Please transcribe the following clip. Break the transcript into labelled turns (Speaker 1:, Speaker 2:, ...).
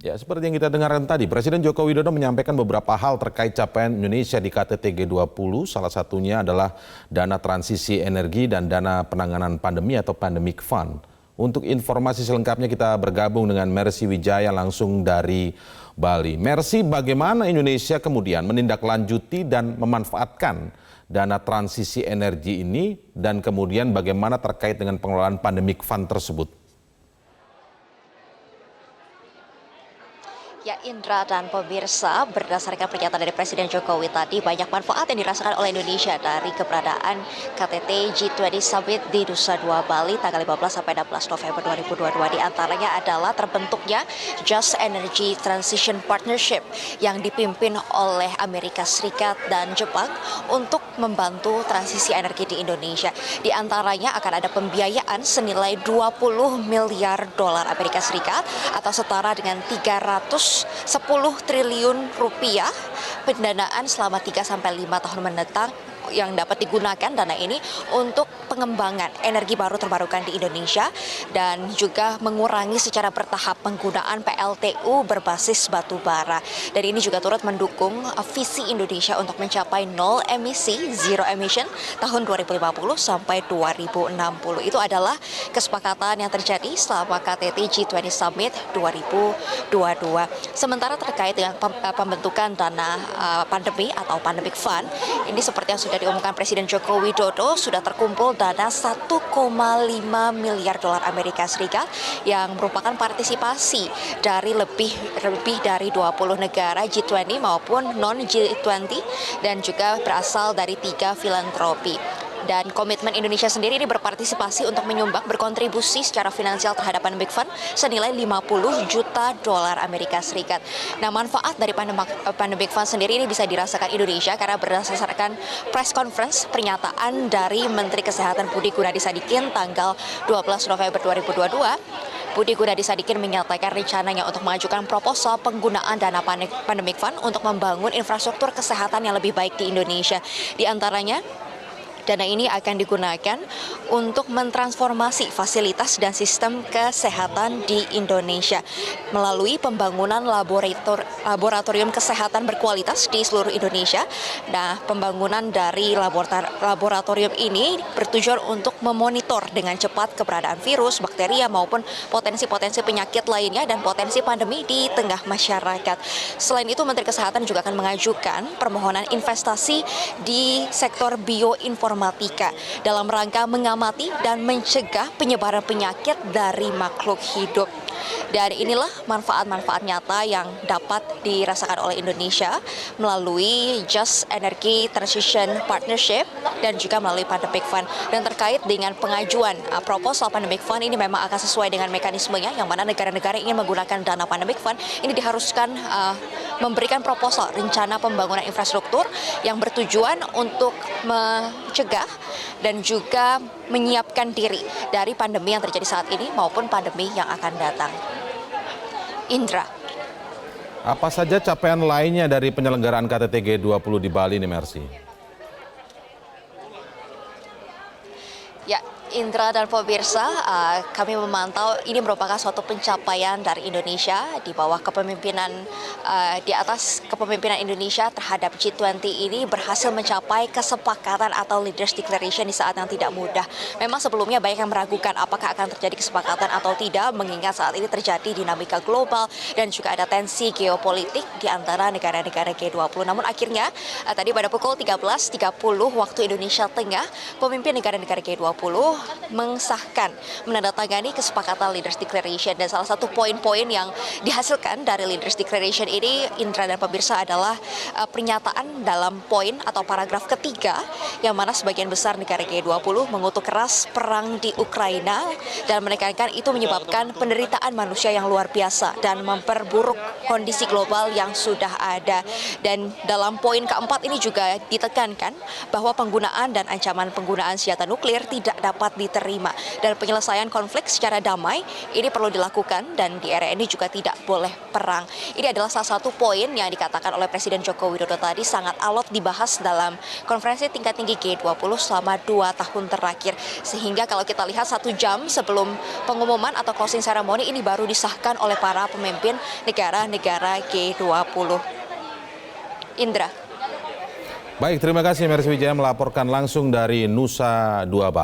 Speaker 1: Ya, seperti yang kita dengarkan tadi, Presiden Joko Widodo menyampaikan beberapa hal terkait capaian Indonesia di KTT G20. Salah satunya adalah dana transisi energi dan dana penanganan pandemi atau Pandemic Fund. Untuk informasi selengkapnya kita bergabung dengan Mercy Wijaya langsung dari Bali. Mercy, bagaimana Indonesia kemudian menindaklanjuti dan memanfaatkan dana transisi energi ini dan kemudian bagaimana terkait dengan pengelolaan Pandemic Fund tersebut?
Speaker 2: Ya, Indra dan pemirsa, berdasarkan pernyataan dari Presiden Jokowi tadi, banyak manfaat yang dirasakan oleh Indonesia dari keberadaan KTT G20 Summit di Nusa Dua Bali tanggal 15 sampai 16 November 2022. Di antaranya adalah terbentuknya Just Energy Transition Partnership yang dipimpin oleh Amerika Serikat dan Jepang untuk membantu transisi energi di Indonesia. Di antaranya akan ada pembiayaan senilai 20 miliar dolar Amerika Serikat atau setara dengan 310 triliun rupiah pendanaan selama 3 sampai 5 tahun mendatang yang dapat digunakan dana ini untuk pengembangan energi baru terbarukan di Indonesia dan juga mengurangi secara bertahap penggunaan PLTU berbasis batu bara. Dan ini juga turut mendukung visi Indonesia untuk mencapai nol emisi, zero emission tahun 2050 sampai 2060. Itu adalah kesepakatan yang terjadi selama KTT G20 Summit 2022. Sementara terkait dengan pembentukan dana pandemi atau Pandemic Fund, ini seperti yang sudah diumumkan Presiden Joko Widodo, sudah terkumpul dana 1,5 miliar dolar Amerika Serikat yang merupakan partisipasi dari lebih dari 20 negara G20 maupun non-G20 dan juga berasal dari 3 filantropi. Dan komitmen Indonesia sendiri ini berpartisipasi untuk menyumbang berkontribusi secara finansial terhadap Pandemic Fund senilai 50 juta dolar Amerika Serikat. Nah, manfaat dari Pandemic Fund sendiri ini bisa dirasakan Indonesia karena berdasarkan press conference pernyataan dari Menteri Kesehatan Budi Gunadi Sadikin tanggal 12 November 2022. Budi Gunadi Sadikin menyatakan rencananya untuk mengajukan proposal penggunaan dana Pandemic Fund untuk membangun infrastruktur kesehatan yang lebih baik di Indonesia. Di antaranya, dana ini akan digunakan untuk mentransformasi fasilitas dan sistem kesehatan di Indonesia melalui pembangunan laboratorium kesehatan berkualitas di seluruh Indonesia. Nah, pembangunan dari laboratorium ini bertujuan untuk memonitor dengan cepat keberadaan virus, bakteria maupun potensi-potensi penyakit lainnya dan potensi pandemi di tengah masyarakat. Selain itu, Menteri Kesehatan juga akan mengajukan permohonan investasi di sektor bioinformatika dalam rangka mengamati dan mencegah penyebaran penyakit dari makhluk hidup. Dan inilah manfaat-manfaat nyata yang dapat dirasakan oleh Indonesia melalui Just Energy Transition Partnership dan juga melalui Pandemic Fund. Dan terkait dengan pengajuan proposal Pandemic Fund ini memang akan sesuai dengan mekanismenya, yang mana negara-negara ingin menggunakan dana Pandemic Fund ini diharuskan memberikan proposal rencana pembangunan infrastruktur yang bertujuan untuk mencegah dan juga menyiapkan diri dari pandemi yang terjadi saat ini maupun pandemi yang akan datang. Indra.
Speaker 1: Apa saja capaian lainnya dari penyelenggaraan KTT G20 di Bali ini, Mercy?
Speaker 2: Ya, Indra dan pemirsa, kami memantau ini merupakan suatu pencapaian dari Indonesia di bawah kepemimpinan, di atas kepemimpinan Indonesia terhadap G20 ini berhasil mencapai kesepakatan atau Leaders Declaration di saat yang tidak mudah. Memang sebelumnya banyak yang meragukan apakah akan terjadi kesepakatan atau tidak, mengingat saat ini terjadi dinamika global dan juga ada tensi geopolitik di antara negara-negara G20. Namun akhirnya tadi pada pukul 13.30 waktu Indonesia Tengah, pemimpin negara-negara G20 mengesahkan, menandatangani kesepakatan Leaders Declaration. Dan salah satu poin-poin yang dihasilkan dari Leaders Declaration ini, Indra dan pemirsa, adalah pernyataan dalam poin atau paragraf ketiga, yang mana sebagian besar negara G20 mengutuk keras perang di Ukraina dan menekankan itu menyebabkan penderitaan manusia yang luar biasa dan memperburuk kondisi global yang sudah ada. Dan dalam poin keempat ini juga ditekankan bahwa penggunaan dan ancaman penggunaan senjata nuklir tidak dapat dapat diterima. Dan penyelesaian konflik secara damai ini perlu dilakukan dan di era ini juga tidak boleh perang. Ini adalah salah satu poin yang dikatakan oleh Presiden Joko Widodo tadi sangat alot dibahas dalam konferensi tingkat tinggi G20 selama 2 tahun terakhir. Sehingga kalau kita lihat 1 jam sebelum pengumuman atau closing ceremony ini baru disahkan oleh para pemimpin negara-negara G20. Indra.
Speaker 1: Baik, terima kasih Mercy Wijaya melaporkan langsung dari Nusa Dua Bali.